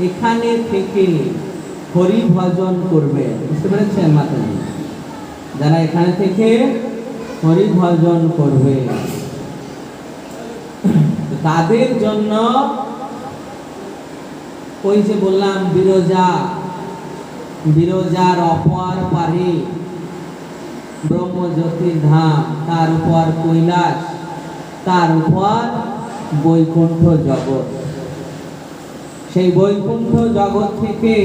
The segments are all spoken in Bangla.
এখানে থেকে হরি ভজন করবে, বুঝতে পেরেছেন মাতাজি? যারা এখানে থেকে হরি ভজন করবে তাদের জন্য ওই যে বললাম বিরজার অপর পারে ব্রহ্মজ্যোতির ধাম, তার উপর কৈলাস, তার উপর বৈকুণ্ঠ জগৎ। সেই বৈকুণ্ঠ জগৎ থেকে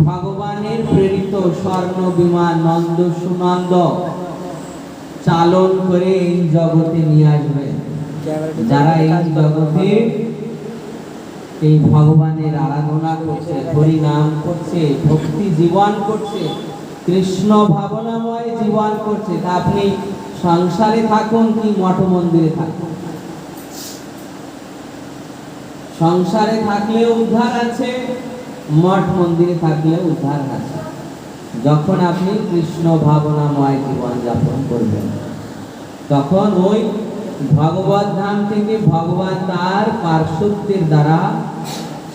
ভগবানের প্রেরিত স্বর্ণ বিমান নন্দ সুনন্দ চালন করে এই জগতে নিয়ে আসবে। যারা এই জগতে এই ভগবানের আরাধনা করছে, হরি নাম করছে, ভক্তি জীবন করছে, কৃষ্ণ ভাবনাময় জীবন করছে, তা আপনি সংসারে থাকুন কি মঠ মন্দিরে থাকুন, সংসারে থাকলেও উদ্ধার আছে, মঠ মন্দিরে থাকলেও উদ্ধার আছে। যখন আপনি কৃষ্ণ ভাবনাময় জীবন যাপন করবেন তখন ওই ভগবত ধাম থেকে ভগবান তার পার্শ্বদের দ্বারা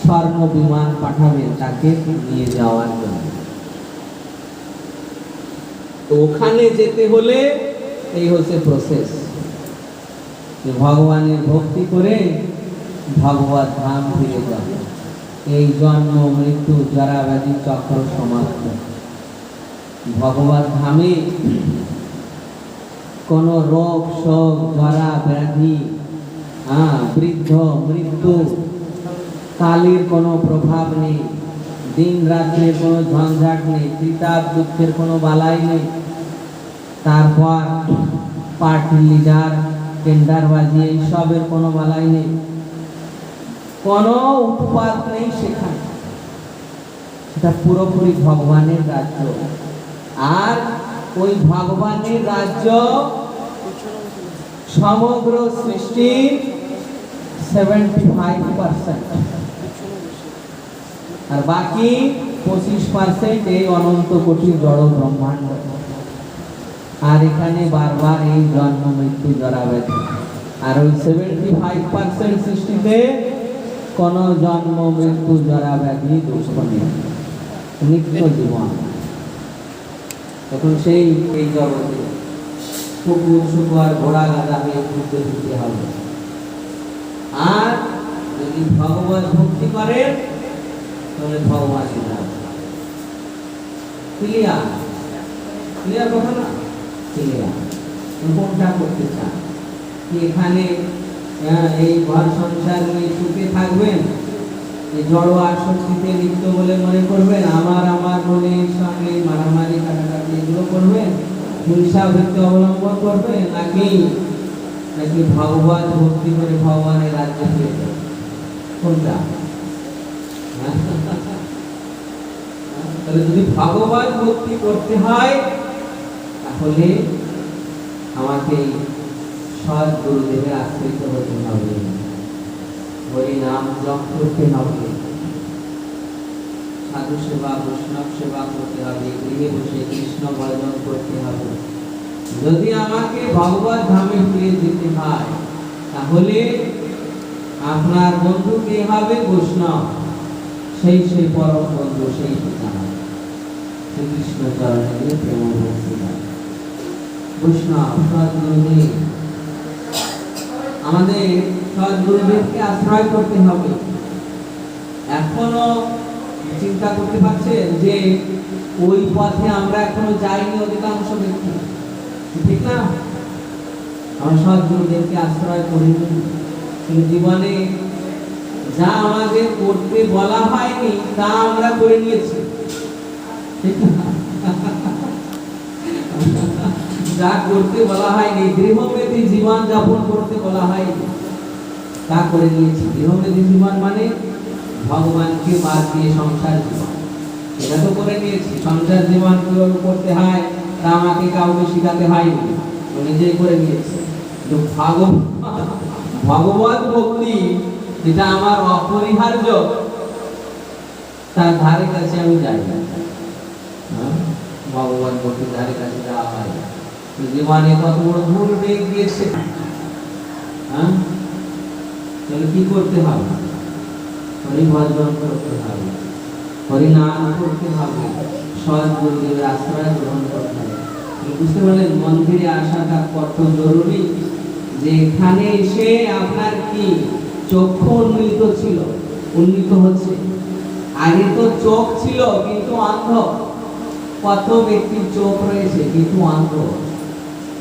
স্বর্ণ বিমান পাঠাবেন তাকে নিয়ে যাওয়ার জন্য। তো ওখানে যেতে হলে এই হচ্ছে প্রসেস, ভগবানের ভক্তি করে ভগবত ধাম ফিরে যাবে। এই জন্ম মৃত্যু জরা ব্যাধি চক্র সমাপ্ত। ভগবত ধামে কোন রোগ শোক জরা ব্যাধি বৃদ্ধ মৃত্যু কালের কোনো প্রভাব নেই, দিন রাত্রের কোনো ঝঞ্ঝাট নেই, ত্রিতাপ দুঃখের কোনো বালাই নেই। তারপর পার্টি লিডার টেন্ডারবাজি এইসবের কোনো বালাই নেই, কোনো উৎপাত নেই সেখানে। সেটা পুরোপুরি ভগবানের রাজ্য। আর ওই ভগবানের রাজ্য সমগ্র সৃষ্টির 75%, আর বাকি 25% এই অনন্ত কোটি জড় ব্রহ্মাণ্ড। আর এখানে বারবার এই জন্ম মৃত্যু জরা ব্যাধি। আর ওই 75% সৃষ্টিতে কোন জন্ম মৃত্যু জরা ব্যাধি দুঃখ নেই, নিত্য জীবন। তখন সেই এই জগতে কুকুর শুকুর ঘোড়া গাধা হয়ে ঘুরতে ঘুরতে হবে। আর যদি ভগবত ভক্তি করেন তাহলে ভগবান ক্লিয়ার ক্লিয়ার কথা না, ক্লিয়ার। কোনটা করতে চান? এখানে এই ঘর সংসার নিয়ে সুখে থাকবেন, এই জড় আসক্তিতে লিপ্ত বলে মনে করবেন, আমার মনের সঙ্গে মারামারি কাটাকাটি এগুলো করবেন, হিংসা বৃত্তি অবলম্বন করবেন, নাকি ভগবান ভক্তি করে ভগবানের রাজ্যে ফিরে যাবেন? কোনটা? তাহলে যদি ভগবান ভক্তি করতে হয় তাহলে আমাকে সৎ গুরুদেবের আশ্রিত হতে হবে, হরি নাম জপ করতে হবে, সাধু সেবা বৈষ্ণব সেবা করতে হবে, গৃহে বসে কৃষ্ণ ভজন করতে হবে। যদি আমাকে ভগবত ধামে ফিরে যেতে হয় তাহলে আপনার বন্ধু কে হবে? বৈষ্ণব। সেই পরম বন্ধু, সেই ঠিকানা শ্রীকৃষ্ণ চরণে প্রেম ভক্তি। বৈষ্ণব সদ্গুরুদেব, আমাদের সদ্গুরুদেবকে আশ্রয় করতে হবে। এখনো চিন্তা করতে পারছেন যে ওই পথে আমরা এখনো যাইনি অধিকাংশ ব্যক্তি, ঠিক না? আমরা সদ্গুরুদেবকে আশ্রয় করিনি, কিন্তু জীবনে যা আমাদের করতে বলা হয়নি তা আমরা করে নিয়েছি, ঠিক না? যা করতে বলা হয়নি, গৃহমেধি জীবন যাপন করতে বলা হয়নি, তা করে নিয়েছি। গৃহমেধি জীবন মানে ভগবানকে বাদ দিয়ে সংসার জীবন, এটা তো করে নিয়েছি। সংসার জীবন কিভাবে করতে হয় তা আমাকে কাউকে শিখাতে হয়নি, নিজেই করে নিয়েছি। ভগবত ভক্তি যেটা আমার অপরিহার্য, তার ধারে কাছে আমি যাই না। ভগবত ভক্তির ধারে কাছে যাওয়া হয় না। জীবনে কত বড় ভুল হয়ে গিয়েছে, তাহলে কি করতে হবে? হরি ভজন করতে হবে, হরি নাম করতে হবে, সৎ গুরুদেবের আশ্রয় গ্রহণ করতে হবে। বুঝতে পারলেন মন্দিরে আসাটা কত জরুরি, যে এখানে এসে আপনার কি চক্ষু উন্নীত ছিল, উন্নীত হচ্ছে। আগে তো চোখ ছিল কিন্তু অন্ধ, কত ব্যক্তির চোখ রয়েছে কিন্তু অন্ধ,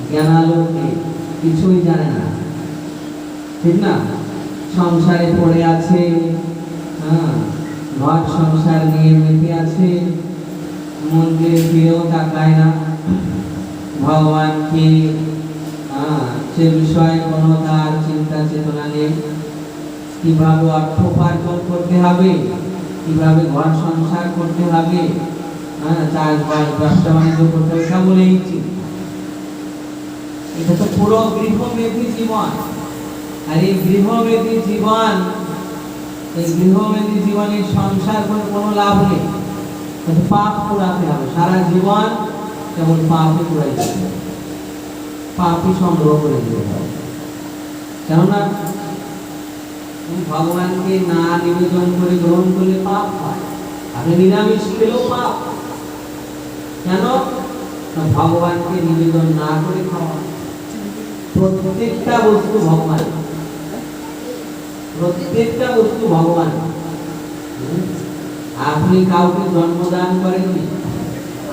জ্ঞানালোক নেই, কিছুই জানে না, ঠিক না? সংসারে পড়ে আছে, ঘর সংসার নিয়ে মেতে আছে, মন্দিরে ফিরেও তাকায় না, ভগবানকে সে বিষয়ে কোনো তার চিন্তা চেতনা নেই। কিভাবে অর্থ উপার্জন করতে হবে, কিভাবে ঘর সংসার করতে হবে, চাষবাস ব্যবসা বাণিজ্য করতে হবে, কেবলই এটা তো পুরো গৃহমেধী জীবন। আর এই গৃহমেধী জীবন, এই গৃহমেধী জীবনের সংসার করে কোনো লাভ নেই, পাপ পুরাতে হবে সারা জীবন, কেবল পাপই পুরাইতে হবে, পাপই সংগ্রহ করে দিতে হবে। কেননা ভগবানকে না নিবেদন করে গ্রহণ করলে পাপ হয়, আপনি নিরামিষ খেলেও পাপ। কেন? ভগবানকে নিবেদন না করে খাওয়া। প্রত্যেকটা বস্তু ভগবান, প্রত্যেকটা বস্তু ভগবান। আপনি কাউকে জন্মদান করেননি,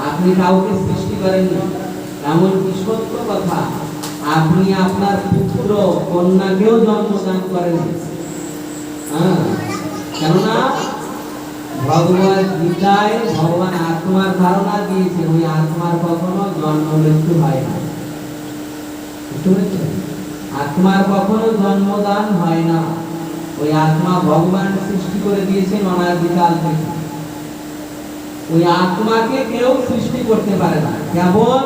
আপনি কাউকে সৃষ্টি করেননি, এমনকি সত্য কথা আপনি আপনার পুত্র কন্যাকেও জন্মদান করেননি। কেননা ভগবত গীতায় ভগবান আত্মার ধারণা দিয়েছে, ওই আত্মার কখনো জন্ম মৃত্যু হয় না। আত্মার কখনো জন্মদান হয় না, ওই আত্মা ভগবান সৃষ্টি করে দিয়েছেন অনাদিকাল থেকে। ওই আত্মাকে কেউ সৃষ্টি করতে পারে না, কেবল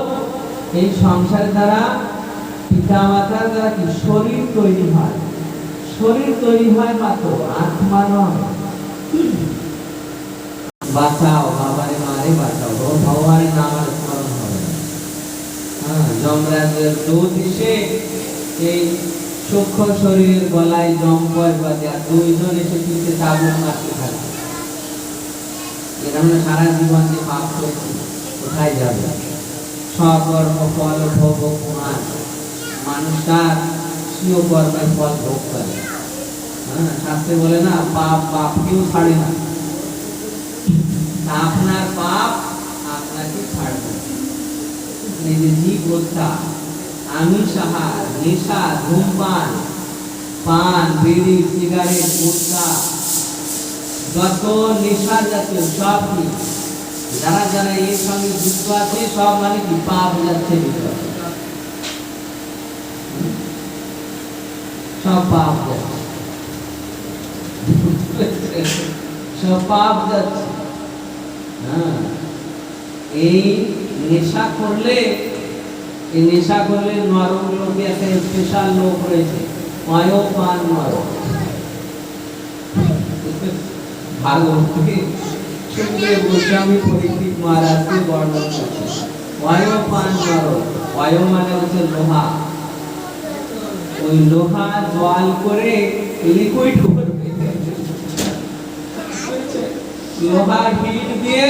এই সংসারের দ্বারা পিতা মাতার দ্বারা কি শরীর তৈরি হয়, শরীর তৈরি হয় মাত্র, আত্মা নয়। বাঁচাও বাবারে মারে বাঁচাও, ভগবানের নাম আর স্মরণ হবে। যমরাজের দূত এসে এই সূক্ষ্ম শরীরের গলায় জম্পয় বাজে, আর দুইজন এসে পিঠে চাবুক মারতে থাকে। এখানে সারা জীবন যে পাপ করেছি কোথায় যাবে? স্বকর্ম ফল ভোগ পুরাণ, মানুষ তার স্বীয় কর্মের ফল ভোগ করে। শাস্ত্রে বলে না, পাপ পাপকেও ছাড়ে না, আপনার পাপ আপনাকে ছাড়বে। এই যে জীব হত্যা, আমিষ আহার, নেশা, ধূমপান, পান, বিড়ি, সিগারেট, গুটখা, যত নেশার জাতীয় সব কি যারা যারা এর সঙ্গে যুক্ত আছে সব মানে কি পাপ যাচ্ছে ভিতরে, সব পাপ যাচ্ছে, সব পাপ যাচ্ছে। এই নেশা করলে, এই নেশা করলে নরক লোকে একটা স্পেশাল লোক রয়েছে, ময়পান নরক। ভাগবত থেকে সুখদেব গোস্বামী পরীক্ষিত মহারাজকে বর্ণনা করছে, ময়পান নরক। ময় মানে হচ্ছে লোহা, ওই লোহা জল করে লিকুইড করবে, লোহা হিট দিয়ে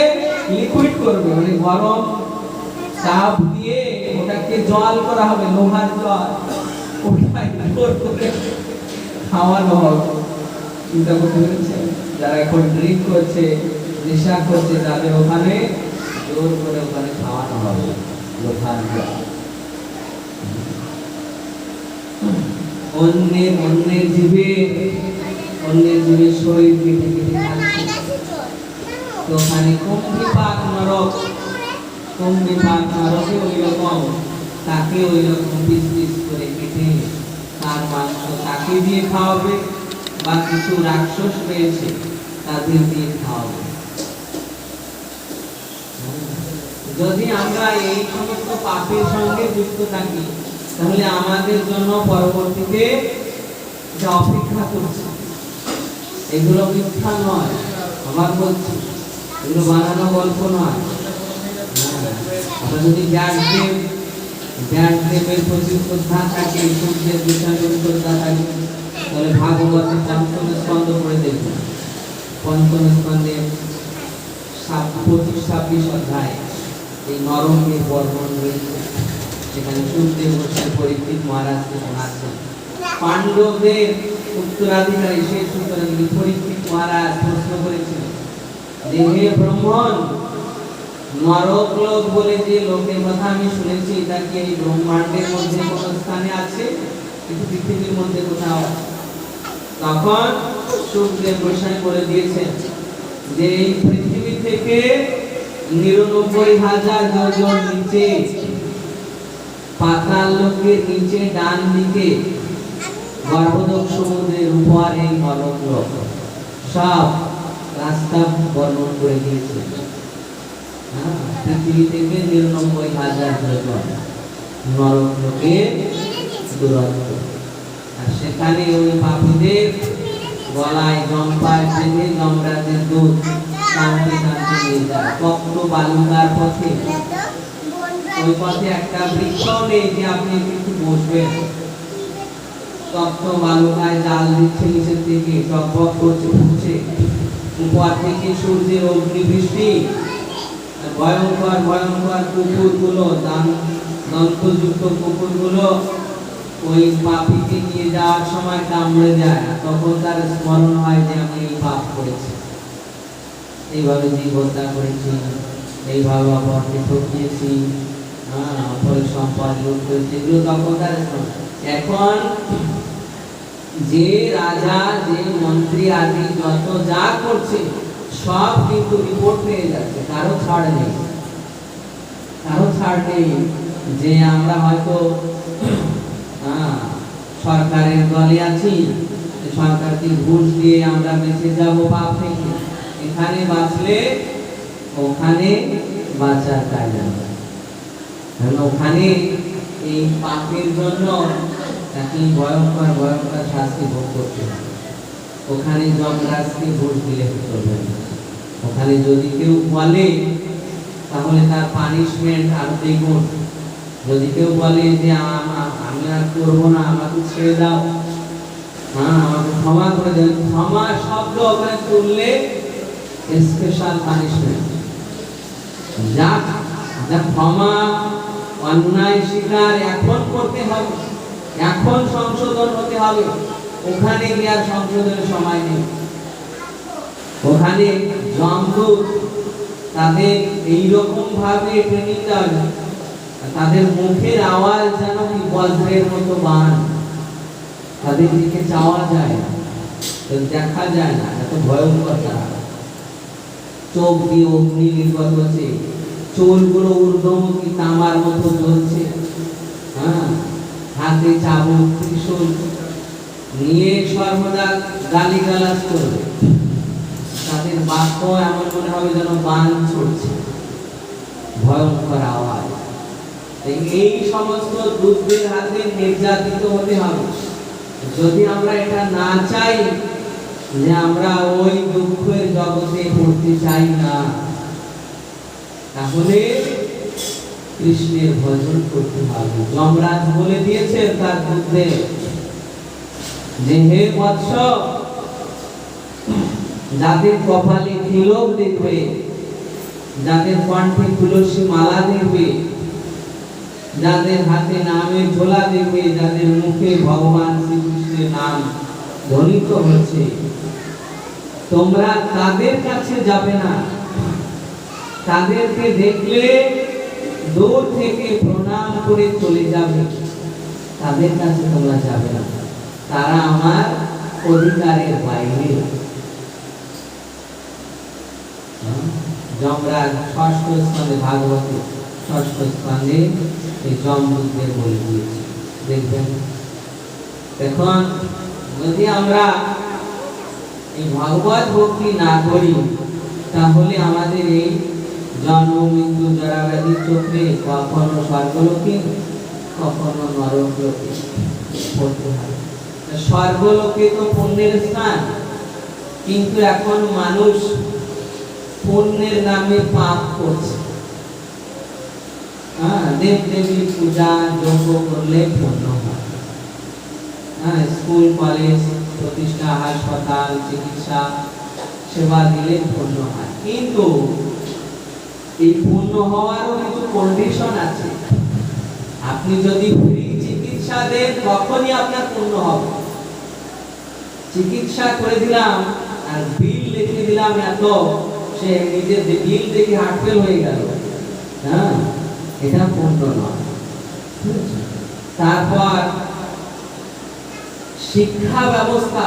লিকুইড করবে, মানে গরম চাপ দিয়ে ওটাকে জল করা হবে, লোহার জল, ওটাই করে খাওয়ানো হবে। চিন্তা করতে পেরেছে? যারা এখন ড্রিঙ্ক করছে, নেশা করছে, তাদের ওখানে জোর করে ওখানে খাওয়ানো হবে লোহার জল। অন্যের জীবের শরীর কেটে কেটে খাচ্ছে, তো ওখানে কুম্ভিপাক নরক, কুম্ভিপাক নরকে ওই রকম তাকে ওই রকম পিস পিস করে কেটে তার মাংস তাকে দিয়ে খাওয়াবে, বা কিছু রাক্ষস রয়েছে তাদের দিয়ে খাওয়াবে। যদি আমরা এই সমস্ত পাপের সঙ্গে যুক্ত থাকি, তাহলে আমাদের জন্য পরবর্তীতে যা অপেক্ষা করছে, এগুলো মিথ্যা নয়, আমার বলছি, এগুলো বানানো গল্প নয়। আমরা যদি জ্ঞানদেবের প্রতি শ্রদ্ধা থাকে, সূর্যের বিষয়ে শ্রদ্ধা থাকে, তাহলে ভাগবতে পঞ্চম স্কন্ধ পড়ে দেখবেন, পঞ্চম স্কন্ধে 25-26 অধ্যায় এই নরকের বর্ণন রয়েছে। সেখানে সুখদেব গোস্বামী পরীক্ষিত মহারাজকে শোনাচ্ছেন। পাণ্ডবদের উত্তরাধিকারী শেষ উত্তরাধিকারী পরীক্ষিত মহারাজ প্রশ্ন করেছিলেন যে হে ব্রাহ্মণ, নরক লোক বলে যে লোকের কথা আমি শুনেছি তা কি এই ব্রহ্মাণ্ডের মধ্যে কোনো স্থানে আছে, কিন্তু পৃথিবীর মধ্যে কোথাও আছে? তখন সুখদেব গোস্বামী বলে দিয়েছেন যে এই পৃথিবী থেকে 99,000 যোজন নিচে পাতাল লোকের নিচে ডান দিকে গর্ভদক সমুদ্রের উপর এই নরক লোক সব রাস্তা বর্ণন করে দিয়েছে। পৃথিবী থেকে 99,000 যোজন নরক লোকের দূরত্ব। আর সেখানে ওই পাপীদের গলায় জম্পায় বেঁধে যমরাজের দুধ টানতে টানতে নিয়ে যায় তপ্ত বালুকার পথে। ওই পথে একটা বৃক্ষ নেই যে আপনি একটু বসবেন। তপ্ত বালুকায় জাল দিচ্ছে নিচের থেকে, টকবক করছে ফুটছে, উপর থেকে সূর্যের অগ্নিবৃষ্টি। ভয়ঙ্কর ভয়ঙ্কর কুকুরগুলো, দন্তযুক্ত কুকুরগুলো ওই পাপীকে নিয়ে যাওয়ার সময় কামড়ে যায়। তখন তার স্মরণ হয় যে আমি এই পাপ করেছি, এইভাবে জীব হত্যা করেছি, এইভাবে অপরকে ঠকিয়েছি, অপরের সম্পদ লুট করেছি, এগুলো তখন তার এখন যে রাজা যে মন্ত্রী আদি যত যা করছে সব কিন্তু রিপোর্ট পেয়ে যাচ্ছে, কারো ছাড় নেই, কারো ছাড় নেই। যে আমরা হয়তো সরকারের দলে আছি, সরকারকে ঘুষ দিয়ে আমরা বেঁচে যাবো পাপ থেকে, এখানে বাঁচলে ওখানে বাঁচার কায়দা নেই। ওখানে এই পাপের জন্য তাকে ভয়ঙ্কর ভয়ঙ্কর শাস্তি ভোগ করতে হবে। ওখানে যমরাজকে ঘুষ দিলে চলবে না। ওখানে যদি কেউ বলে তাহলে তার পানিশমেন্ট আরো দ্বিগুণ। যদি কেউ বলে যে আমি আর করবো না, আমাকে ছেড়ে দাও, আমাকে ক্ষমা করে দেন, ক্ষমা শব্দ ওখানে তুললে স্পেশাল পানিশমেন্ট। যা ক্ষমা অন্যায় স্বীকার এখন করতে হবে, এখন সংশোধন হতে হবে। ওখানে গিয়ে আর সংশোধনের সময় নেই। ওখানে যমদূত তাদের এইরকম ভাবে ট্রেনিং দেওয়া যায়, তাদের মুখের আওয়াজ যেন কি বজ্রের মতো বান, তাদের দিকে চাওয়া যায় না, দেখা যায় না, এত ভয়ঙ্কর তারা। চোখ দিয়ে অগ্নি নির্গত হচ্ছে, চুলগুলো ঊর্ধ্বমুখী তামার মতো জ্বলছে, হাতে চাবুক ত্রিশূল নিয়ে সর্বদা গালিগালাজ করবে। তাদের বাক্য এমন মনে হবে যেন বান ছুটছে, ভয়ঙ্কর আওয়াজ। এই সমস্ত দূতদের হাতে নির্যাতিত হতে হবে। যদি আমরা এটা না চাই, যে আমরা ওই দুঃখের জগতে পড়তে চাই না, তাহলে কৃষ্ণের ভজন করতে হবে। যমরাজ বলে দিয়েছে তার দূতদের যে হে বৎস, যাদের কপালে তিলক দেখবে, যাদের কণ্ঠে তুলসী মালা দেখবে, যাদের হাতে নামের ঝোলা দেখবে, যাদের মুখে ভগবান শ্রীকৃষ্ণের নাম ধ্বনিত হচ্ছে, তোমরা তাদের কাছে যাবে না। তাদেরকে দেখলে দূর থেকে প্রণাম করে চলে যাবে, তাদের কাছে তোমরা যাবে না, তারা আমার অধিকারের বাইরে। যমরাজ ষষ্ঠ স্কন্ধে, ভাগবত ষষ্ঠ স্কন্ধে এই যমদূতদের বলে দিয়েছে। দেখবেন এখন যদি আমরা এই ভগবত ভক্তি না করি, তাহলে আমাদের এই জন্ম মৃত্যু জরা ব্যাধি চক্রে কখনো স্বর্গলোকে কখনো নরকলোকে পড়তে হয়। স্বর্গলোকে তো পুণ্যের স্থান, কিন্তু এখন মানুষ পুণ্যের নামে পাপ করছে। দেব দেবী পূজা যজ্ঞ করলে পুণ্য হয়। স্কুল কলেজ প্রতিষ্ঠা, হাসপাতাল, চিকিৎসা, সেবা দিলে পূর্ণ হয়। কিন্তু এই পূর্ণ হওয়ারও কিছু কন্ডিশন আছে। আপনি যদি ফ্রি চিকিৎসা দেন তখনই আপনার পূর্ণ হবে। চিকিৎসা করে দিলাম আর বিল লিখে দিলাম এত, সে নিজের বিল দেখে হার্টফেল হয়ে গেল, হ্যাঁ, এটা পূর্ণ নয়। তারপর শিক্ষা ব্যবস্থা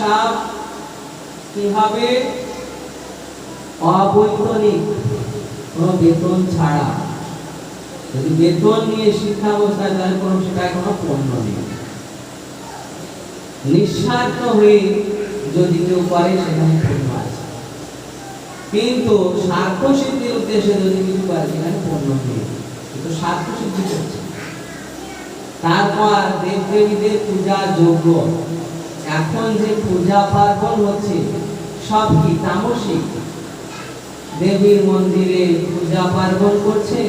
সব কি হবে? অবৈতনিক, কোনো বেতন ছাড়া। যদি বেতন নিয়ে শিক্ষা ব্যবস্থা, তাহলে কোনো সেটা কোনো পূর্ণ নেই। নিঃস্বার্থ হয়ে যদি কেউ করে সেখানে পূর্ণ আছে, কিন্তু স্বার্থ সিদ্ধির উদ্দেশ্যে যদি কিছু করে সেখানে পূর্ণ নেই, কিন্তু স্বার্থ সিদ্ধি করছে। তারপর দেবদেবীদের পূজা যোগ্য। এখন যে পূজা পার্বণ হচ্ছে সব কি তামসিক। দেবীর মন্দিরে পূজা পার্বণ করছে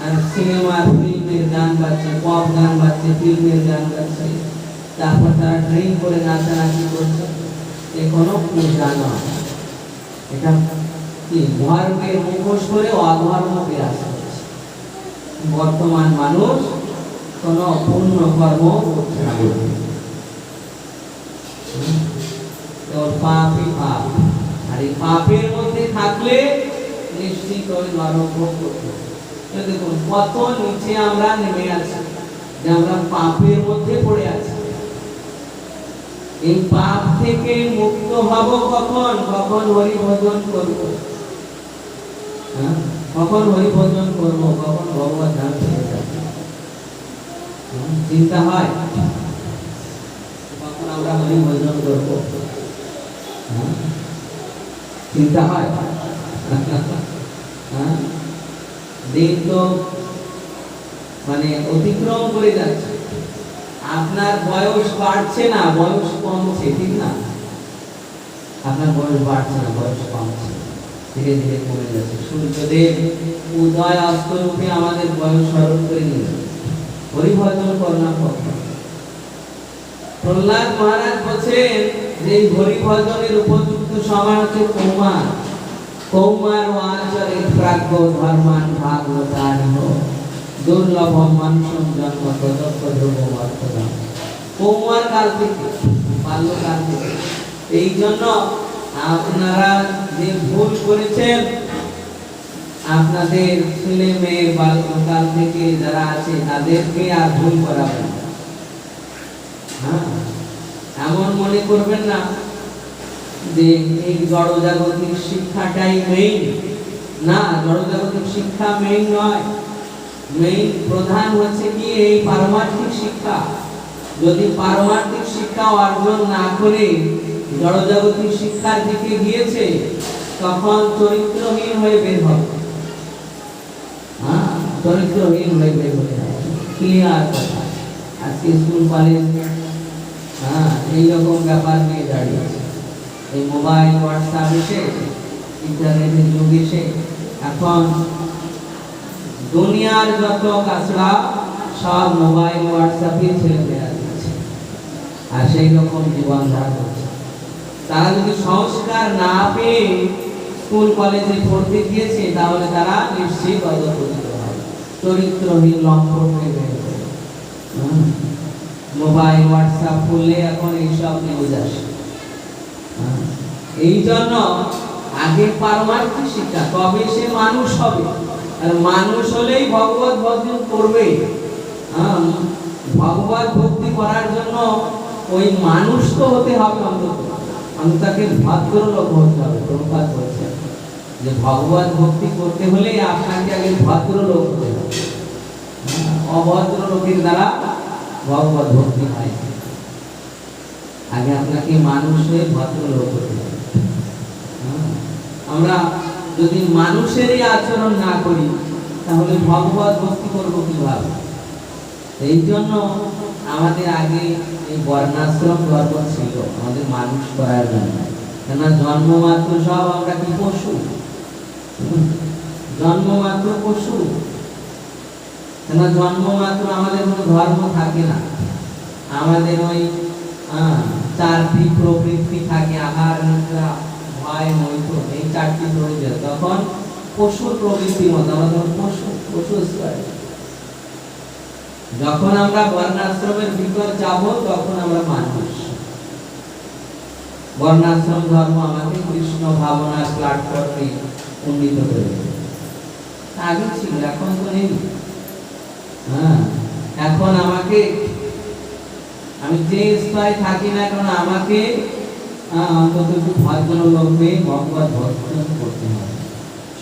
আর সিনেমার ফিল্মের গান বাজছে, পপ গান বাজছে, ফিল্মের গান বাজছে, তারপর তারা ড্রিঙ্ক করে নাচানাচি করছে। এ কোনো পূজা নয়, এটা কি ধর্মের মুখোশ করে অধর্ম বিরাজ করছে। বর্তমান মানুষ কোন পূর্ণ কর্ম করছে না, পাপই পাপ। আর এই পাপের মধ্যে থাকলে নিশ্চিত ওই নরক ভোগ করতে। দেখুন কত নিচে আমরা নেমে আছি, যে আমরা পাপের মধ্যে পড়ে আছি। এই পাপ থেকে মুক্ত হব কখন? কখন হরি ভজন করব, কখন হরি ভজন করব, কখন ভগবত ধাম পেয়ে যাব। চিন্তা হয় কখন আমরা হরি ভজন করব, চিন্তা হয়। দিন তো মানে অতিক্রম করে যাচ্ছে। আপনার বয়স বাড়ছে না, বয়স কমছে, ঠিক না? আপনার বয়স বাড়ছে না, বয়স কমছে, ধীরে ধীরে কমে যাচ্ছে। সূর্যদেব উদয় অস্ত রূপে আমাদের বয়স স্মরণ করে নিয়ে হরিভজন করোনা পক্ষে। প্রহ্লাদ মহারাজ বলছেন যে হরিভজনের উপযুক্ত সময় হচ্ছে কৌমার। কৌমার আচরে প্রাজ্ঞ ধর্মান ভাগবতানিহ দুর্লভ মানুষম জন্ম তদক্ষ ধ্রুব বর্তমান। কৌমার কাল থেকে, বাল্যকাল থেকে। এই জন্য আপনারা যে ভুল করেছেন, আপনাদের ছেলে মেয়ে বাল্যকাল থেকে যারা আছে তাদেরকে আর ভুল করাবেন না। এমন মনে করবেন না যে এই জড়জাগতিক শিক্ষাটাই মেইন। না, জড়জাগতিক শিক্ষা মেইন নয়। মেইন প্রধান হচ্ছে কি এই পারমার্থিক শিক্ষা। যদি পারমার্থিক শিক্ষা অর্জন না করে জড়জাগতিক শিক্ষার দিকে গিয়েছে, তখন চরিত্রহীন হয়ে বের হবে। চরিত্রহীন হয়ে বের হয়ে যাবে, ক্লিয়ার কথা। আজকে স্কুল কলেজ এইরকম ব্যাপার নিয়ে দাঁড়িয়েছে। এই মোবাইল, হোয়াটসঅ্যাপ এসে, ইন্টারনেটের যুগ এসে এখন দুনিয়ার যত কাজরা সব মোবাইল, হোয়াটসঅ্যাপে ছেলেমেয়েরা দিচ্ছে, আর সেই রকম জীবনধারা করছে। তারা যদি সংস্কার না পেয়ে স্কুল কলেজে পড়তে গিয়েছে, তাহলে তারা নিশ্চিত অধঃপতিত হবে, চরিত্রহীন লম্পট হয়ে বের হবে। মোবাইল, হোয়াটসঅ্যাপ খুললে এখন এইসব নিউজ আসে। এই জন্য আগে পারমার্থিক শিক্ষা, তবে সে মানুষ হবে। আর মানুষ হলেই ভগবত ভজন করবে। ভগবত ভক্তি করার জন্য ওই মানুষ তো হতে হবে, অন্তত তাকে ভদ্রলোক হতে হবে। প্রভুপাদ বলছেন যে ভগবত ভক্তি করতে হলে আপনাকে আগে ভদ্রলোক হতে হবে। অভদ্র লোকের দ্বারা ভগবত ভক্তি হয়। আগে আপনাকে মানুষ হয়ে ভদ্রলোক হতে হবে। আমরা যদি মানুষেরই আচরণ না করি, তাহলে ভগবত ভক্তি করবো কিভাবে? এই জন্য আমাদের আগে এই বর্ণাশ্রম ধর্ম ছিল, আমাদের মানুষ করার জন্য। কেন জন্মমাত্র সব আমরা কি পশু? জন্মমাত্র পশু। কেন জন্মমাত্র আমাদের কোনো ধর্ম থাকে না। আমাদের ওই চারটি প্রবৃত্তি থাকে, আহার নিদ্রা ভয় মৈথুন, এই চারটি প্রবৃত্তি। তখন পশুর প্রবৃত্তির মতো আমরা তখন পশু স্তরে। যখন আমরা বর্ণাশ্রমের ভিতর যাব তখন আমরা মানুষ। বর্ণাশ্রম ধর্ম আমাকে কৃষ্ণ ভাবনার প্ল্যাটফর্মে উন্নীত করেছে। আগে ছিল, এখন তো নেই। এখন আমাকে, আমি যে স্তরে থাকি না কেন, আমাকে অন্তত একটু ভদ্র লোক হয়ে ভগবত ভজন করতে হবে,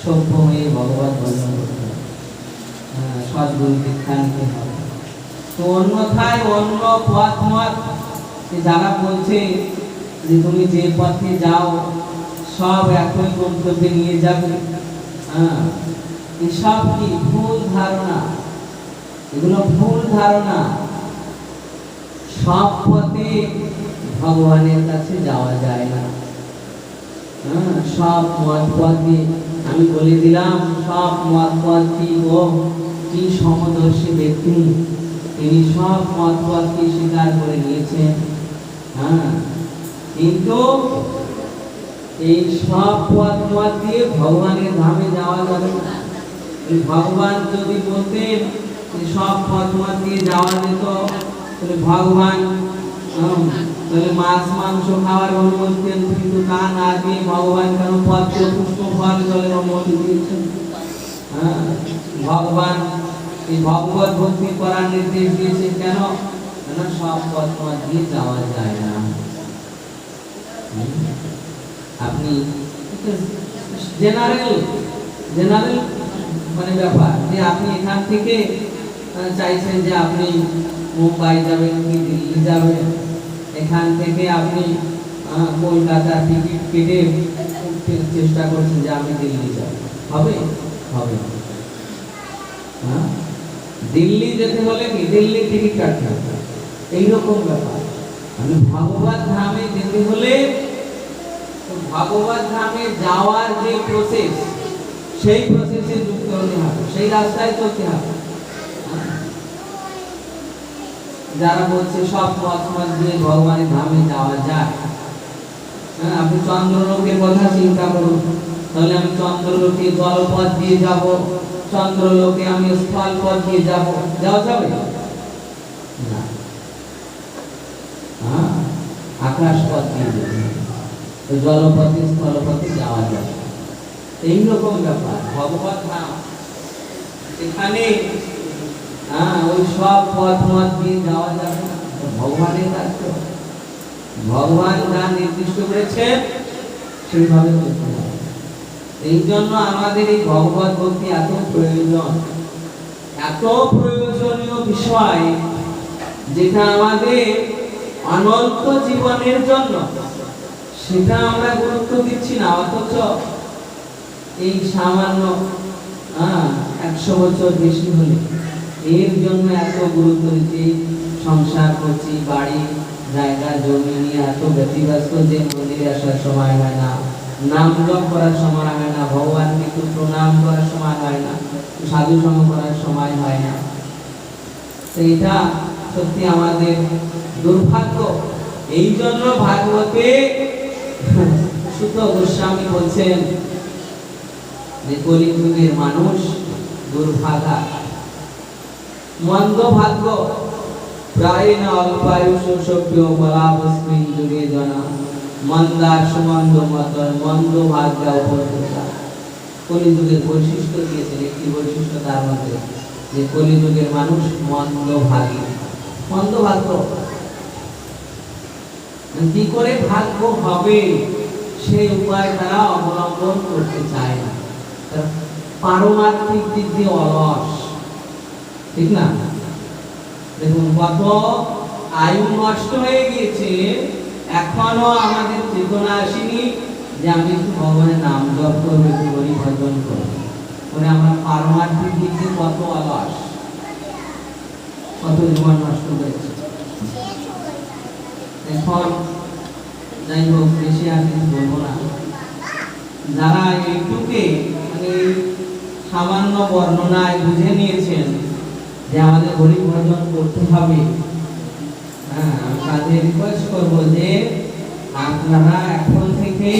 সভ্য হয়ে ভগবত ভজন করতে হবে, সদ্গুরু দীক্ষা নিতে হবে। তো অন্যথায় অন্য পথ মত যারা বলছে যে তুমি যে পথে যাও সব একই গন্তব্যে নিয়ে যাবে, এসব কি ভুল ধারণা। এগুলো ভুল ধারণা। সব পথে ভগবানের কাছে যাওয়া যায় না। সব মত পথে, আমি বলে দিলাম, সব মত পথ কি সমদর্শী ব্যক্তি, তিনি সব মত পথকে স্বীকার করে নিয়েছেন। কিন্তু এই সব পথ দিয়ে ভগবানের ধামে যাওয়া যাবে না। ভগবান যদি বলতেন সব পথ দিয়ে যাওয়া যেত, তাহলে ভগবান তাহলে মাছ মাংস খাওয়ার অনুমতি দেন, কিন্তু তা না দিয়ে ভগবান কেন পত্র পুষ্প ফল জলের অনুমতি দিয়েছেন? ভগবান এই ভগবত ভক্তি করার নির্দেশ দিয়েছেন কেন? সব পথ দিয়ে যাওয়া যায় না। আপনি জেনারেল মানে ব্যাপার যে আপনি এখান থেকে চাইছেন যে আপনি মুম্বাই যাবেন কি দিল্লি যাবেন, এখান থেকে আপনি কলকাতার টিকিট কেটে চেষ্টা করছেন যে আমি দিল্লি যাব, হবে? হবে। দিল্লি যেতে হলে কি দিল্লি টিকিট কাটতে হবে, এইরকম ব্যাপার। আমি ভগবত ধামে যেতে হলে ভগবত ধামে যাওয়ার যে প্রসেস, সেই প্রসেসে যুক্ত হতে হবে, সেই রাস্তায় চলতে হবে। যারা বলছে সব পথ দিয়ে ভগবানের ধামে যাওয়া যায়, আপনি চন্দ্রলোকের কথা চিন্তা করুন, তাহলে আমি চন্দ্রলোকে জলপথ দিয়ে যাব, চন্দ্রলোকে আমি স্থল পথ দিয়ে যাব, যাওয়া যাবে না? আকাশ পথ দিয়ে যেতে হবে, জলপথে স্থলপথে যাওয়া যাবে। এইরকম ব্যাপার ভগবত ধাম, এখানে ওই সব পথ দিয়ে যাওয়া যাবে না। ভগবানের কাজ তো, ভগবান যা নির্দিষ্ট করেছেন সেইভাবে করতে হবে। এই জন্য আমাদের এই ভগবত ভক্তি এত প্রয়োজন, এত প্রয়োজনীয় বিষয়, যেটা আমাদের অনন্ত জীবনের জন্য, সেটা আমরা গুরুত্ব দিচ্ছি না। অথচ এই সামান্য 100 বছর বেশি হলে এর জন্য এত গুরুত্ব দিচ্ছি, সংসার করছি, বাড়ি জায়গা জমি নিয়ে এত ব্যতিব্যস্ত যে মন্দিরে আসার সময় হয় না, নাম জপ করার সময় হয় না, ভগবানকে একটু প্রণাম করার সময় হয় না, সাধু সঙ্গ করার সময় হয় না। এটা সত্যি আমাদের দুর্ভাগ্য। এই জন্য ভাগবতে সুত গোস্বামী বলছেন যে কলিযুগের মানুষ দুর্ভাগা, মন্দ ভাগ্য, প্রায় না অল্পায়ুষ সভ্য বলাবস্মিন যুগে জনা, মন্দার সুমন্দ মতন মন্দ ভাগ্যা উপস্থিতা। কলিযুগের বৈশিষ্ট্য দিয়েছেন, একটি বৈশিষ্ট্য তার মধ্যে যে কলিযুগের মানুষ মন্দ ভাগী। মন্দ ভাগ্য কি করে ভাগ্য হবে সেই উপায় তারা অবলম্বন করতে চায় না, পারমার্থিক দিক দিয়ে অলস, ঠিক না? দেখুন কত আয়ু নষ্ট হয়ে গিয়েছে, এখনো আমাদের চেতনা আসেনি যে আমি একটু ভগবানের নাম জপ করবো, একটু হরি ভজন করবো। মানে আমরা পারমার্থিক দিক দিয়ে কত অলস, কত জীবন নষ্ট হয়েছে। এখন যাই হোক, বেশি আর কিছু বলবো না। যারা এইটুকে মানে সামান্য বর্ণনায় বুঝে নিয়েছেন যে আমাদের হরি ভজন করতে হবে, আমি তাদের রিকোয়েস্ট করবো যে আপনারা এখন থেকে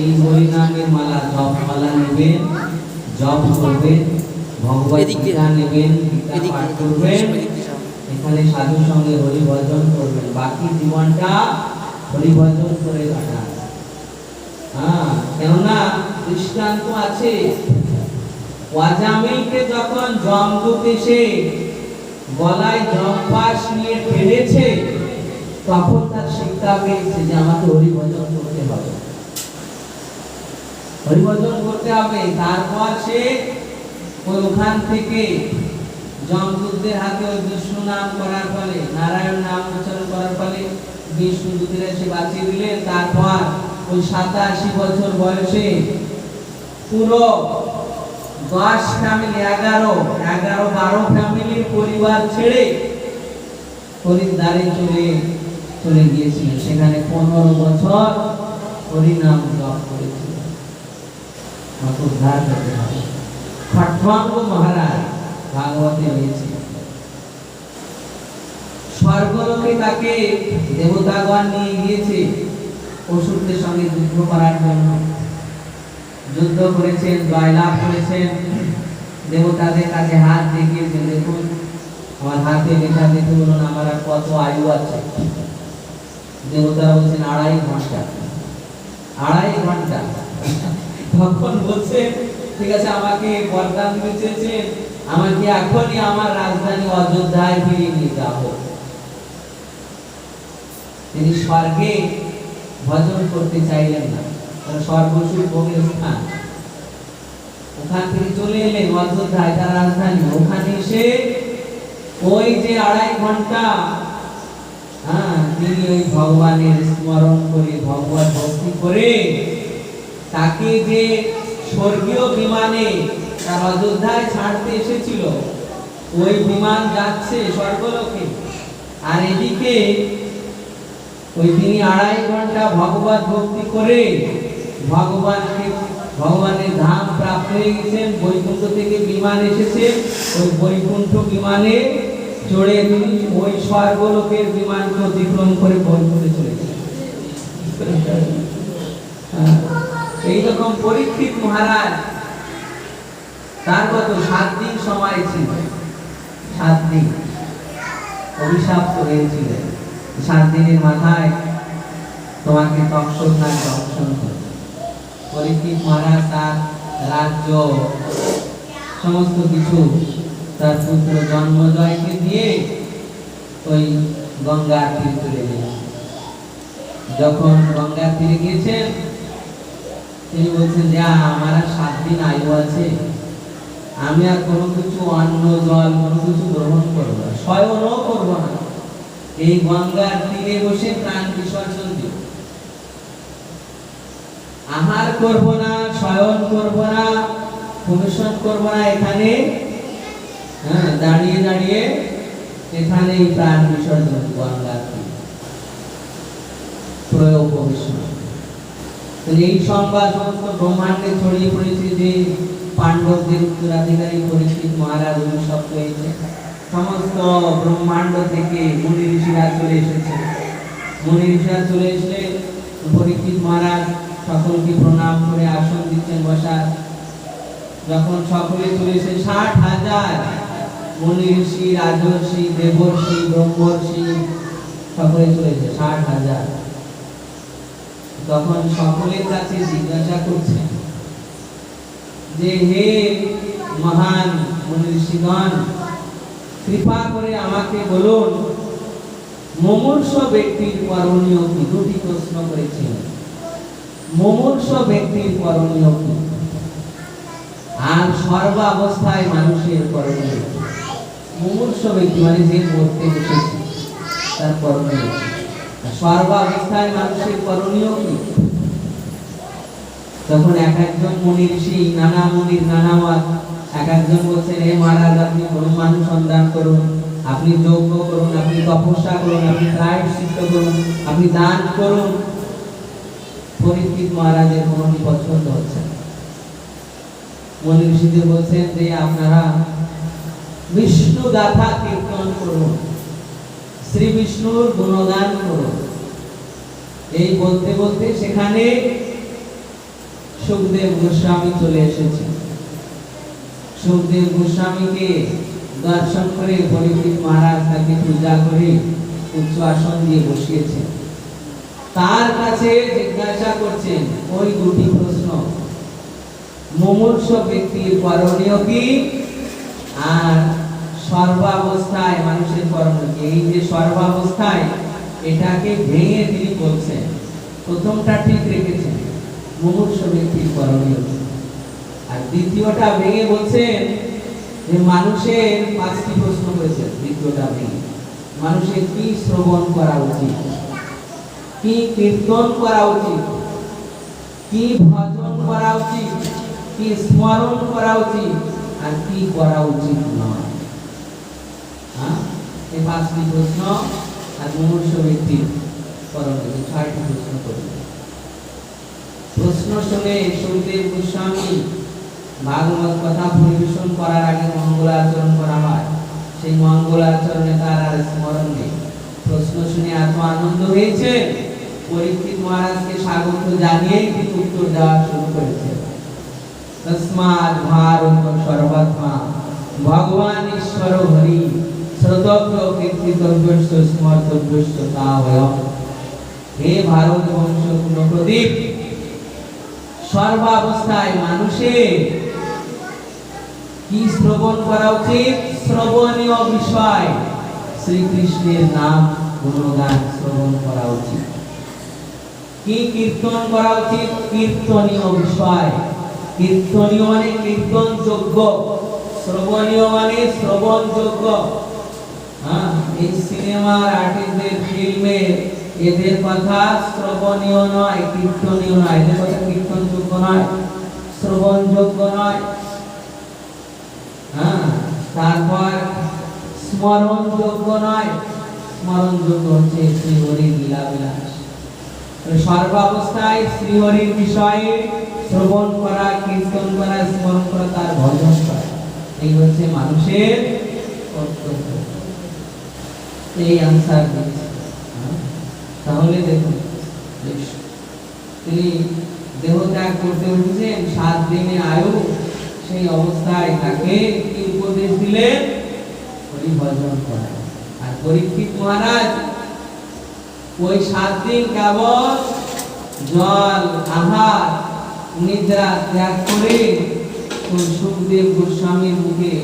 এই হরিনামের মালা, জপ মালা নেবেন, জপ করবেন, ভগবত গীতা নেবেন, গীতা পাঠ করবেন, এখানে সাধুর সঙ্গে হরি ভজন করবেন, বাকি জীবনটা হরি ভজন করে কাটান। কেননা দৃষ্টান্ত আছে, ওয়াজামিলকে যখন যমদূত এসে গলায় জম্পাস নিয়ে ঠেলেছে, তখন তার শিক্ষা পেয়েছে যে আমাকে হরিভজন করতে হবে, হরিভজন করতে হবে। তারপর সে ওখান থেকে যমদূতদের হাতে ওই বিষ্ণু নাম করার ফলে, নারায়ণ নাম উচ্চারণ করার ফলে বিষ্ণু দূতেরা সে বাঁচিয়ে দিলেন। তারপর ওই 87 বছর বয়সে পুরো 10 ফ্যামিলি, 11-12 ফ্যামিলির পরিবার ছেড়ে হরিদ্বারে চলে গিয়েছিলেন। সেখানে 15 বছর হরিনাম জপ করেছিলেন। খট্টঙ্গ মহারাজ ভাগবতে রয়েছে, স্বর্গলোকে তাকে দেবতাগণ নিয়ে গিয়েছে অসুরদের সঙ্গে যুদ্ধ করার জন্য। যুদ্ধ করেছেন, জয়লাভ করেছেন, দেবতাদের কাছে হাত দেখিয়েছেন, দেখুন আমার হাতে লেখা, দেখে বলুন আমার আর কত আয়ু আছে। দেবতারা বলছেন 2.5 ঘন্টা, 2.5 ঘন্টা। তখন বলছে ঠিক আছে, আমাকে বরদান দিতে চেয়েছেন, আমাকে এখনই আমার রাজধানী অযোধ্যায় ফিরিয়ে নিয়ে যাব। তিনি স্বর্গে ভজন করতে চাইলেন না, স্বর্গসুর ভোগের স্থান। ওখান থেকে চলে এলেন অযোধ্যায়, তার রাজধানী। ওখানে এসে ওই যে 2.5 ঘন্টা তিনি ওই ভগবানের স্মরণ করে, ভগবত ভক্তি করে, তাকে যে স্বর্গীয় বিমানে তার অযোধ্যায় ছাড়তে এসেছিল, ওই বিমান যাচ্ছে স্বর্গলোকে, আর এদিকে ওই তিনি 2.5 ঘন্টা ভগবত ভক্তি করে ভগবানের ধাম প্রাপ্ত হয়ে গেছেন। বৈকুণ্ঠ থেকে বিমান এসেছে, ওই বৈকুণ্ঠ বিমানে চড়ে তিনি ওই স্বর্গলোকের বিমানকে অতিক্রম করে বৈকুণ্ঠে চলে গেলেন। এইরকম পরীক্ষিত মহারাজ, তার কত 7 দিন সময় ছিল, 7 দিন অভিশাপ্ত হয়েছিলেন। 7 দিনের মাথায় তোমাকে তক্ষক দংশন করে। পরীক্ষিত মহারাজ তার রাজ্য সমস্ত কিছু তার পুত্র জন্মজয়কে দিয়ে ওই গঙ্গার তীরে চলে গেলেন। যখন গঙ্গার তীরে গিয়েছেন, তিনি বলছেন যে আমার আর 7 দিন আয়ু আছে, আমি আর কোনো কিছু অন্ন জল কোনো কিছু গ্রহণ করবো না, শয়নও করবো না, এই গঙ্গার তীরে বসে প্রাণ বিসর্জন দিব, আহার করবো না, শয়ন করবো না, কমিশন করবো না, এখানে দাঁড়িয়ে দাঁড়িয়ে এখানেই প্রাণ বিসর্জন, গঙ্গার তীরে প্রয়োগ কমিশন। এই সংবাদ সমস্ত ব্রহ্মাণ্ডে ছড়িয়ে পড়েছে যে পাণ্ডবদের উত্তরাধিকারী পরীক্ষিত মহারাজ অভিশপ্ত হয়েছে। সমস্ত ব্রহ্মাণ্ড থেকে মুনি ঋষিরা চলে এসেছে। মুনি ঋষিরা চলে এসে পরীক্ষিত মহারাজ সকলকে প্রণাম করে আসন দিচ্ছেন বসার। যখন সকলে চলে এসে 60,000 মুনি ঋষি, রাজর্ষি, দেবর্ষি, ব্রহ্মর্ষি সকলে চলে এসে 60,000। তখন সকলের কাছে জিজ্ঞাসা করছে যে হে মহান মুনি ঋষিগণ, কৃপা করে আমাকে বলুন মুমূর্ষ ব্যক্তির করণীয় কি? 2টি প্রশ্ন করেছেন। মুমূর্ষ ব্যক্তির করণীয় কি, আর সর্বাবস্থায় মানুষের করণীয় কি? মুমূর্ষ ব্যক্তি মানে যে মরতে বসেছে তার করণীয়, সর্বাবস্থায় মানুষের করণীয় কি? তখন এক একজন মুনি ঋষি, নানা মুনির নানা মত, এক একজন বলছেন হে মহারাজ, আপনি ব্রহ্মানুসন্ধান করুন, আপনি যজ্ঞ করুন, আপনি তপস্যা করুন, আপনি প্রায়শ্চিত্ত করুন, আপনি দান করুন। পরীক্ষিত মহারাজের কোনোটি পছন্দ হচ্ছে না। মুনি ঋষিদের বলছেন যে আপনারা বিষ্ণু গাথা কীর্তন করুন, শ্রী বিষ্ণুর গুণগান করো। এই বলতে বলতে সেখানে সুখদেব গোস্বামী চলে এসেছে। সুখদেব গোস্বামীকে দর্শন করে পরীক্ষিত মহারাজ তাকে পূজা করে উচ্চ আসন দিয়ে বসিয়েছেন। তার কাছে জিজ্ঞাসা করছেন ওই দুটি প্রশ্ন, মুমূর্ষ ব্যক্তির করণীয় কি আর সর্বাবস্থায় মানুষের করণীয় কি। এই যে সর্বাবস্থায়, এটাকে ভেঙে তিনি বলছেন। প্রথমটা ঠিক রেখেছেন, মুমূর্ষ ব্যক্তির করণীয়, আর দ্বিতীয়টা ভেঙে বলছেন যে মানুষের 5টি প্রশ্ন করেছেন। দ্বিতীয়টা ভেঙে মানুষের কি শ্রবণ করা উচিত, কি কীর্তন করা উচিত, কি ভজন করা উচিত, কি স্মরণ করা উচিত, আর কি করা উচিত নয়। এই 5টি প্রশ্ন আর মুমূর্ষ ব্যক্তির করণীয় 6টি প্রশ্ন করলেন। প্রশ্ন শুনে সুখদেব গোস্বামী, ভাগবত কথা পরিবেশন করার আগে মঙ্গলাচরণ করা হয়, সেই মঙ্গলাচরণে তার আর স্মরণ নেই। প্রশ্ন শুনে এত আনন্দ হয়েছে, পরীক্ষিত মহারাজকে স্বাগত জানিয়ে তিনি উত্তর দেওয়া শুরু করেছেন। তস্মাৎ ভারত সর্বাত্মা ভগবান ঈশ্বর হরি শ্রোতব্য কীর্তিতব্যস্য স্মর্তব্যস্য তাবয়ম। হে ভারত বংশ কুলপ্রদীপ, সর্বাবস্থায় মানুষের কি শ্রবণ করা উচিত? শ্রবণীয় বিষয় শ্রীকৃষ্ণের নাম গুণগান শ্রবণ করা উচিত। কি কীর্তন করা উচিত? কীর্তনীয় বিষয়। কীর্তনীয় মানে কীর্তনযোগ্য, শ্রবণীয় মানে শ্রবণযোগ্য। এই সিনেমার আর্টিস্টদের, ফিল্মের, এদের কথা শ্রবণীয় নয়, কীর্তনীয় নয়। এদের কথা কীর্তনযোগ্য নয়, শ্রবণযোগ্য নয়। তারপর স্মরণযোগ্য নয়। স্মরণযোগ্য হচ্ছে শ্রীহরির লীলা বিলাস। সর্বাবস্থায় শ্রীহরির বিষয়ে শ্রবণ করা, কীর্তন করা, স্মরণ করা, তার ভজন করা, এই হচ্ছে মানুষের কর্তব্য। এই আনসার দিয়েছে। তাহলে দেখুন, তিনি দেহত্যাগ করতে উঠেছেন, 7 দিনের আয়ু, সেই অবস্থায় তাকে কি উপদেশ দিলেন? হরি ভজন করা। আর পরীক্ষিত মহারাজ ওই 7 দিন কেবল জল, আহার, নিদ্রা ত্যাগ করে সুখদেব গোস্বামীর মুখে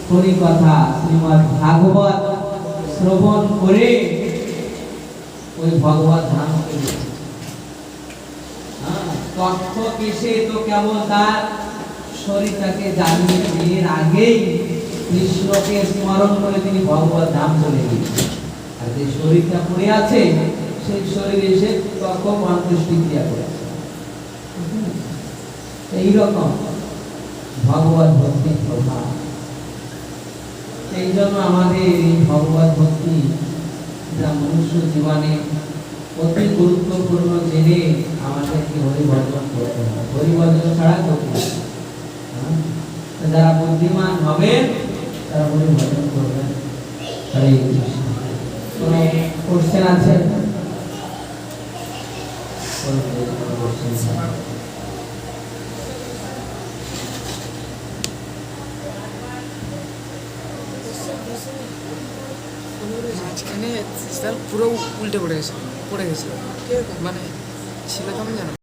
হরি কথা শ্রীমদ্ ভাগবত শ্রবণ করে ওই ভগবত ধাম পেয়েছে। তথ্য কেসে তো কেবল তার শরীরটাকে জানিয়ে বিয়ের আগেই কৃষ্ণকে স্মরণ করে তিনি ভগবত ধাম চলে গিয়েছেন। আর যে শরীরটা পড়ে আছে, সেই শরীরে এসে তখন অন্ত্যেষ্টি ক্রিয়া করেছে। এইরকম ভগবত ভক্তির প্রভাব। এই জন্য আমাদের এই ভগবত ভক্তি যা মনুষ্য জীবনে অতি গুরুত্বপূর্ণ জেনে আমাদেরকে হরিভজন করতে হবে। হরিভজন ছাড়া করতে হবে। যারা বুদ্ধিমান হবে তারা হরিভজন করবেন। হরে কৃষ্ণ। কোনো কোশ্চেন আছে? মাঝখানে পুরো উল্টে পড়ে গেছে, মানে ছিল কেমন জানো।